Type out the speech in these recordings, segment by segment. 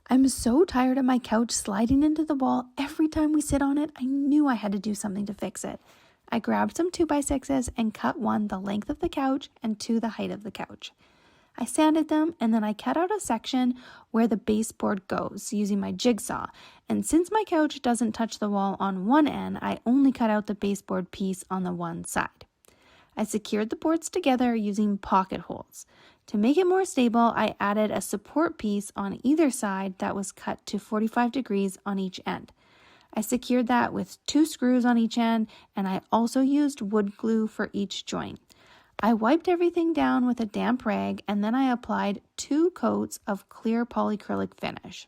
I'm so tired of my couch sliding into the wall every time we sit on it. I knew I had to do something to fix it. I grabbed some 2x6s and cut one the length of the couch and two the height of the couch. I sanded them and then I cut out a section where the baseboard goes using my jigsaw. And since my couch doesn't touch the wall on one end, I only cut out the baseboard piece on the one side. I secured the boards together using pocket holes. To make it more stable, I added a support piece on either side that was cut to 45 degrees on each end. I secured that with 2 screws on each end, and I also used wood glue for each joint. I wiped everything down with a damp rag, and then I applied 2 coats of clear polyacrylic finish.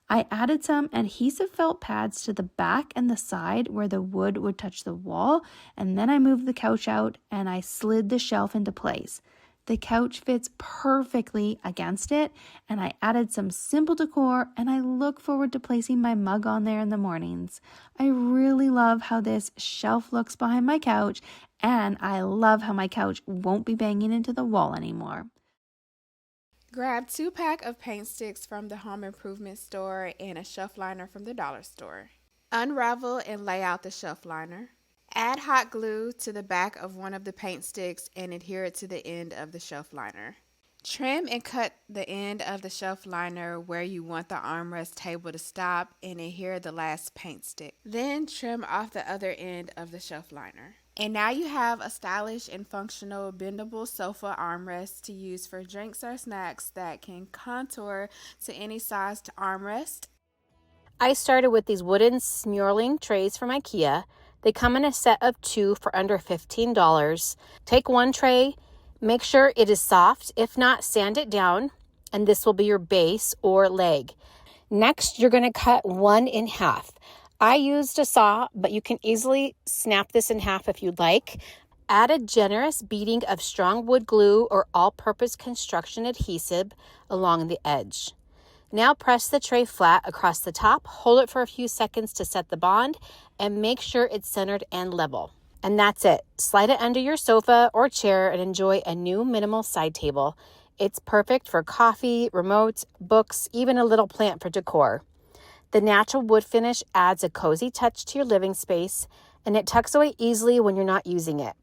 I added some adhesive felt pads to the back and the side where the wood would touch the wall, and then I moved the couch out and I slid the shelf into place. The couch fits perfectly against it, and I added some simple decor, and I look forward to placing my mug on there in the mornings. I really love how this shelf looks behind my couch, and I love how my couch won't be banging into the wall anymore. Grab 2-pack of paint sticks from the home improvement store and a shelf liner from the dollar store. Unravel and lay out the shelf liner. Add hot glue to the back of one of the paint sticks and adhere it to the end of the shelf liner. Trim and cut the end of the shelf liner where you want the armrest table to stop and adhere the last paint stick. Then trim off the other end of the shelf liner. And now you have a stylish and functional bendable sofa armrest to use for drinks or snacks that can contour to any sized armrest. I started with these wooden smurling trays from IKEA. They come in a set of 2 for under $15. Take one tray, make sure it is soft. If not, sand it down, and this will be your base or leg. Next, you're going to cut one in half. I used a saw, but you can easily snap this in half if you'd like. Add a generous beading of strong wood glue or all-purpose construction adhesive along the edge. Now press the tray flat across the top, hold it for a few seconds to set the bond, and make sure it's centered and level. And that's it. Slide it under your sofa or chair and enjoy a new minimal side table. It's perfect for coffee, remotes, books, even a little plant for decor. The natural wood finish adds a cozy touch to your living space, and it tucks away easily when you're not using it.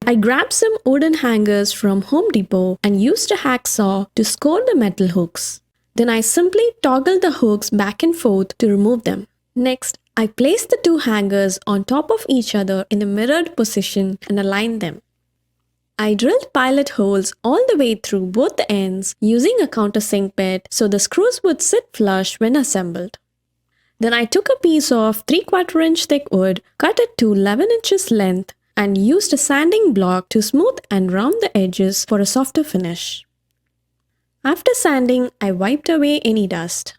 I grabbed some wooden hangers from Home Depot and used a hacksaw to score the metal hooks. Then I simply toggled the hooks back and forth to remove them. Next, I placed the 2 hangers on top of each other in a mirrored position and aligned them. I drilled pilot holes all the way through both the ends using a countersink bit so the screws would sit flush when assembled. Then I took a piece of 3/4 inch thick wood, cut it to 11 inches length, and used a sanding block to smooth and round the edges for a softer finish. After sanding, I wiped away any dust.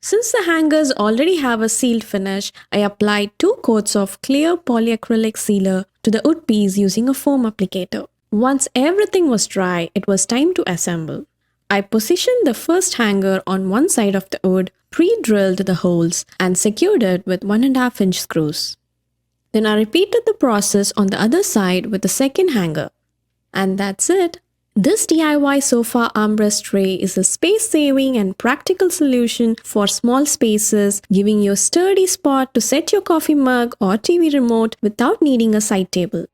Since the hangers already have a sealed finish, I applied 2 coats of clear polyacrylic sealer to the wood piece using a foam applicator. Once everything was dry, it was time to assemble. I positioned the first hanger on one side of the wood, pre-drilled the holes, and secured it with 1.5 inch screws. Then I repeated the process on the other side with the second hanger. And that's it. This DIY sofa armrest tray is a space-saving and practical solution for small spaces, giving you a sturdy spot to set your coffee mug or TV remote without needing a side table.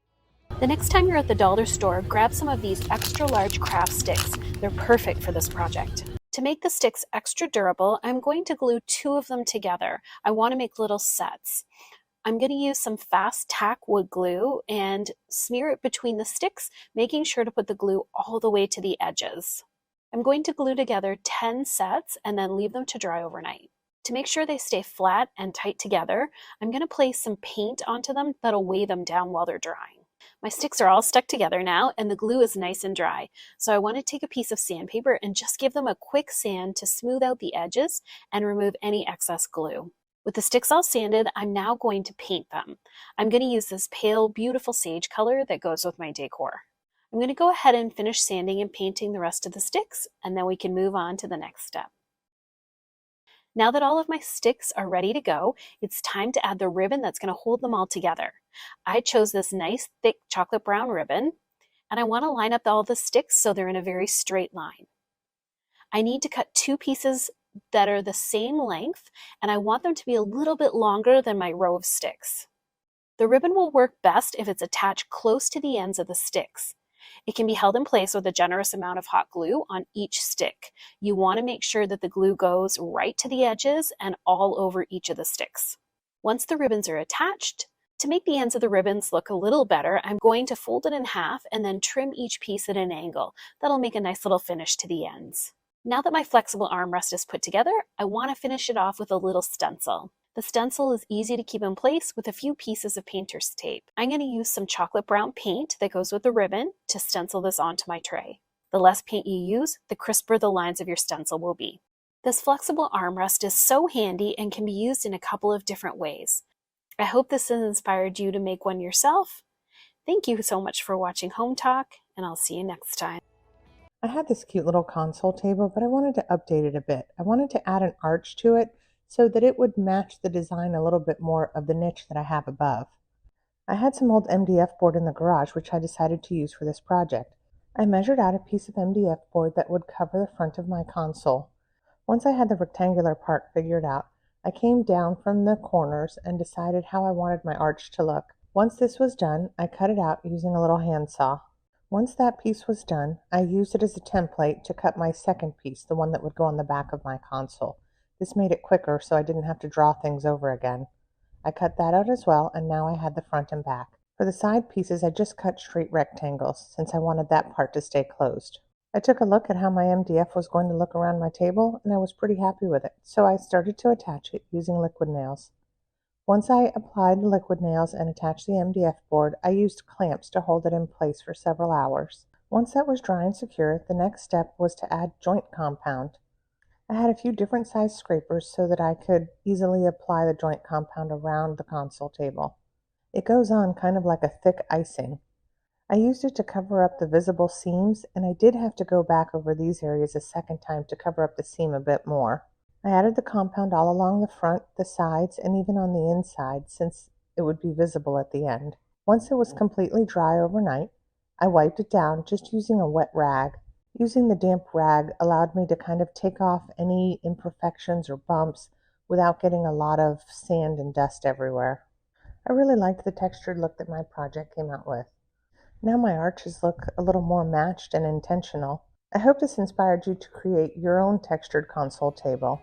The next time you're at the dollar store, grab some of these extra large craft sticks. They're perfect for this project. To make the sticks extra durable, I'm going to glue 2 of them together. I want to make little sets. I'm going to use some fast tack wood glue and smear it between the sticks, making sure to put the glue all the way to the edges. I'm going to glue together 10 sets and then leave them to dry overnight. To make sure they stay flat and tight together, I'm going to place some paint onto them that'll weigh them down while they're drying. My sticks are all stuck together now and the glue is nice and dry, so I want to take a piece of sandpaper and just give them a quick sand to smooth out the edges and remove any excess glue. With the sticks all sanded, I'm now going to paint them. I'm going to use this pale, beautiful sage color that goes with my decor. I'm going to go ahead and finish sanding and painting the rest of the sticks, and then we can move on to the next step. Now that all of my sticks are ready to go, it's time to add the ribbon that's going to hold them all together. I chose this nice, thick chocolate brown ribbon, and I want to line up all the sticks so they're in a very straight line. I need to cut 2 pieces that are the same length, and I want them to be a little bit longer than my row of sticks. The ribbon will work best if it's attached close to the ends of the sticks. It can be held in place with a generous amount of hot glue on each stick. You want to make sure that the glue goes right to the edges and all over each of the sticks. Once the ribbons are attached, to make the ends of the ribbons look a little better, I'm going to fold it in half and then trim each piece at an angle. That'll make a nice little finish to the ends. Now that my flexible armrest is put together, I want to finish it off with a little stencil. The stencil is easy to keep in place with a few pieces of painter's tape. I'm going to use some chocolate brown paint that goes with the ribbon to stencil this onto my tray. The less paint you use, the crisper the lines of your stencil will be. This flexible armrest is so handy and can be used in a couple of different ways. I hope this has inspired you to make one yourself. Thank you so much for watching Home Talk, and I'll see you next time. I had this cute little console table, but I wanted to update it a bit. I wanted to add an arch to it so that it would match the design a little bit more of the niche that I have above. I had some old MDF board in the garage, which I decided to use for this project. I measured out a piece of MDF board that would cover the front of my console. Once I had the rectangular part figured out, I came down from the corners and decided how I wanted my arch to look. Once this was done, I cut it out using a little handsaw. Once that piece was done, I used it as a template to cut my second piece, the one that would go on the back of my console. This made it quicker so I didn't have to draw things over again. I cut that out as well, and now I had the front and back. For the side pieces, I just cut straight rectangles, since I wanted that part to stay closed. I took a look at how my MDF was going to look around my table, and I was pretty happy with it, so I started to attach it using liquid nails. Once I applied the liquid nails and attached the MDF board, I used clamps to hold it in place for several hours. Once that was dry and secure, the next step was to add joint compound. I had a few different size scrapers so that I could easily apply the joint compound around the console table. It goes on kind of like a thick icing. I used it to cover up the visible seams, and I did have to go back over these areas a second time to cover up the seam a bit more. I added the compound all along the front, the sides, and even on the inside, since it would be visible at the end. Once it was completely dry overnight, I wiped it down just using a wet rag. Using the damp rag allowed me to kind of take off any imperfections or bumps without getting a lot of sand and dust everywhere. I really liked the textured look that my project came out with. Now my arches look a little more matched and intentional. I hope this inspired you to create your own textured console table.